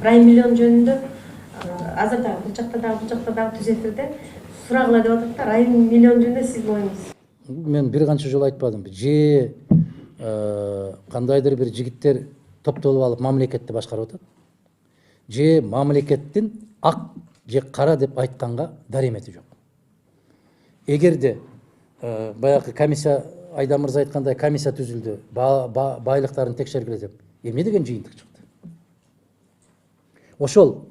Райым миллион жөнүндө азыр дагы бул жакта дагы түз эфирде сурагыла деп атат да, Райым миллион жөнүндө сиздин оюңуз. Мен бир канча жолу айтпадымбы, же кандайдыр бир жигиттер топтолуп алып мамлекетти башкарып атат, же мамлекеттин ак же кара деп айтканга даремети жок. Эгерде баягы комиссия, Айдан мырза айткандай комиссия түзүлдү, байлыктарын текшергиле деп, эмне деген жыйынтык чыкты? Ошол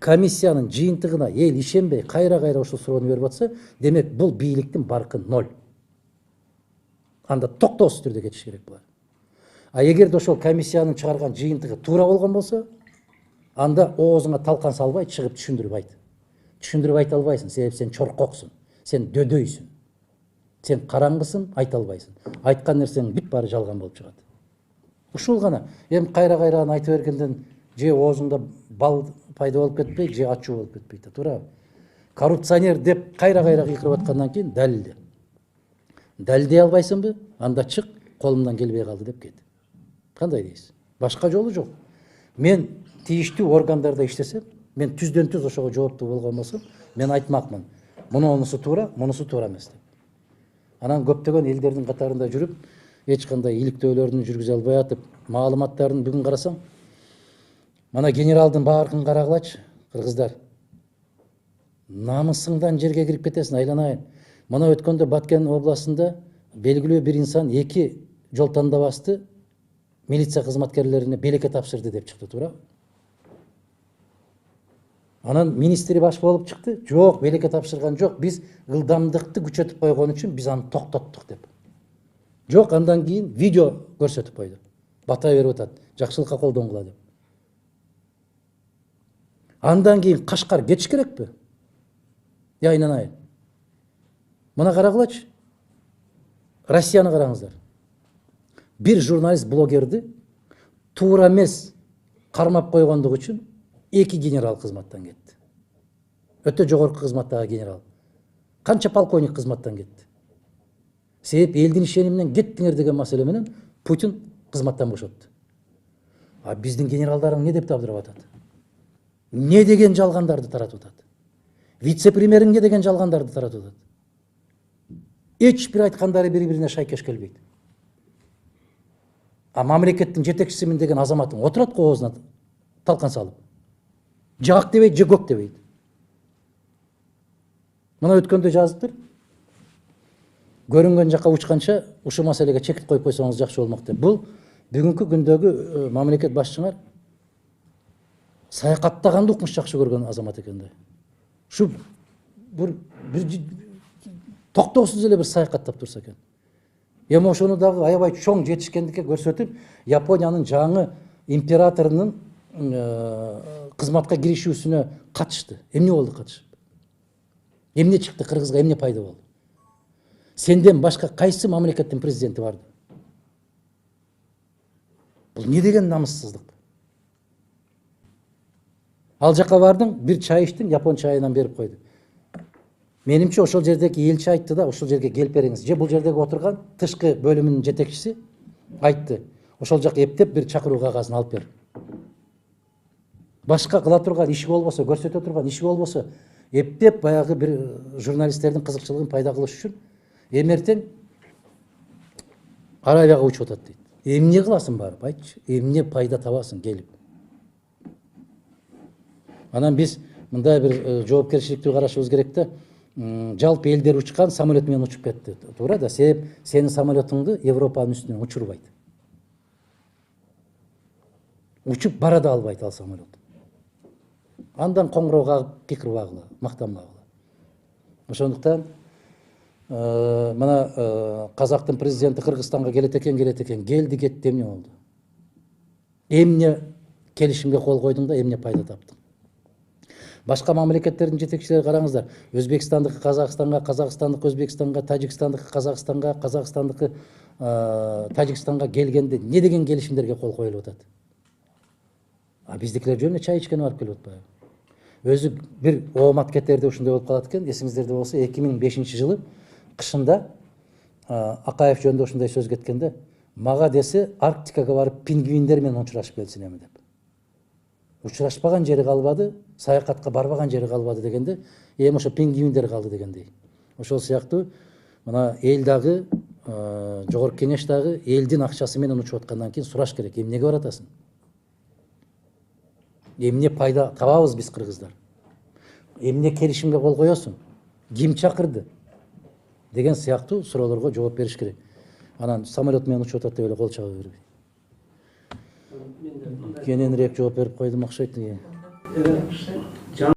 комиссиянын жыйынтыгына эл ишенбей кайра ошол суроону берип атса, демек бул бийликтин баркы ноль. Анда токтоосуз түрдө кетиш керек булар. А эгерде ошол комиссиянын чыгарган жыйынтыгы туура болгон болсо, анда оозуңа талкан салбай чыгып түшүндүрүп айт. Түшүндүрүп айта албайсың, себеби сен чоркоксуң, сен дөдөйсүң. Сен караңгысың, айта албайсың. Айткан нерсең бүт баары жалган болуп чыгат. Ушул гана. Эми кайра-кайраны айтып бергенден же оозуңда бал пайда болуп кетпейт, же ачуу болуп кетпейт, туурабы? Коррупционер деп кайра-кайра кыйкырып аткандан кийин далилде. Далилдей албайсыңбы? Анда чык, колумдан келбей калды деп кет. Кандай дейсиз? Башка жолу жок. Мен тийиштүү органдарда иштесем, мен түздөн түз ошого жооптуу болгон болсом, мен айтмакмын. Мунусу туура, мунусу туура эмес деп. Анан көптөгөн элдердин катарында жүрүп, эч кандай иликтөөлөрдү жүргүзө албай атып, маалыматтарын бүгүн карасаң, мана генералдын бааркын карагылачы, кыргыздар. Намысыңдан жерге кирип кетесиң, айланайын. Мана өткөндө Баткен областында белгилүү бир инсан 2 жол тандабасты милиция кызматкерлерине белекке тапшырды деп чыкты, туура? Анан министри баш болуп чыкты. Жок, белекке тапшырган жок. Биз ылдамдыкты күчөтүп койгон үчүн биз аны токтоттук деп. Жок, андан кийин видео көрсөтүп койду. Бата берип атат, жакшылыкка колдонгула деп. Андан кийин Кашкар кетиш керекпи? Айнанайын. Мына карагылачы. Россияны караңыздар. Бир журналист блогерди туура эмес кармап койгондугу үчүн 2 генерал кызматтан кетти. Өтө жогорку кызматтагы генерал. Канча полковник кызматтан кетти. Себеп элдин ишениминен кеттиңер деген маселе менен Путин кызматтан бошотту. А биздин генералдарың не деп табдырып атат? Не деген жалгандарды таратып атат? Вице-премьериң не деген жалгандарды таратып атат? Эч бир айткандары бири-бирине шайкеш келбейт. А мамлекеттин жетекчисимин деген азаматың отурат го оозуна талкан салып. Же ак дебейт, же көк дебейт. Мына өткөндө жазыптыр. Көрүнгөн жакка учканча ушул маселеге чекит коюп койсоңуз жакшы болмок деп. Бул бүгүнкү күндөгү мамлекет башчыңар саякаттаганды укмуш жакшы көргөн азамат экен да. Ушу бир токтоосуз эле бир саякаттап турса экен. Эми ошону дагы аябай чоң жетишкендикке көрсөтүп, Япониянын жаңы императорунун кызматка киришүүсүнө катышты. Эмне болду катышып? Эмне чыкты Кыргызга, эмне пайда болду? Сенден башка кайсы мамлекеттин президенти барды? Бул не деген намыссыздык? Ал жака бардың, бир чай иштиң, япон чайынан берип койду. Менимче ошол жердеги элчи айтты да, ошол жерге келип бериңиз. Же бул жердеги отурган тышкы бөлүмүнүн жетекчиси айтты. Ошол жака эптеп бир чакыруу кагазын алып бер. Башка кыла турган иши болбосо, көрсөтө турган иши болбосо, эптеп баягы бир журналисттердин кызыкчылыгын пайда кылыш үчүн эмертең Аравияга учуп атат дейт. Эмне кыласың барып, айтчы? Эмне пайда табасың келип? Анан биз мындай бир жоопкерчиликтүү карашыбыз керек да. Жалпы элдер учкан самолет менен учуп кетти. Туура да, себеп сенин самолетуңду Европанын үстүнөн учурбайт. Учуп бара да албайт ал самолет. Андан коңгуроо кагып кыйкырбагыла, мактанбагыла. Ошондуктан мына Казактын президенти Кыргызстанга келет экен, келди кетти, эмне болду? Эмне келишимге кол койдуң да, эмне пайда таптың? Башка мамлекеттердин жетекчилери караңыздар. Өзбекстандыкы Казакстанга, Казакстандык Өзбекстанга, Тажикстандыкы Казакстанга, Казакстандыкы Тажикстанга келгенде не деген келишимдерге кол коюлуп атат? А биздикилер жөн эле чай ичкени барып келип атпайбы? Өзү бир оомат кетерде ушундай болуп калат экен. Эсиңиздерде болсо 2005-жылы кышында Акаев жөнүндө ушундай сөз кеткенде, мага десе Арктикага барып пингвиндер менен учурашып келсин эми деп. учурашпаган жери калбады, саякатка барбаган жери калбады дегенде, эми ошо пингвиндер калды дегендей. Ошол сыяктуу мына эл дагы, жогорку кеңеш дагы элдин акчасы менен учуп аткандан кийин сураш керек. Эмнеге баратасың? Эмне пайда табабыз биз кыргыздар? Эмне келишимге кол коесуң? Ким чакырды? Деген сыяктуу суроолорго жооп бериш керек. Анан самолет менен учуп атат деп эле кол чаба бербей. Кененирээк жооп берип койдум окшойт.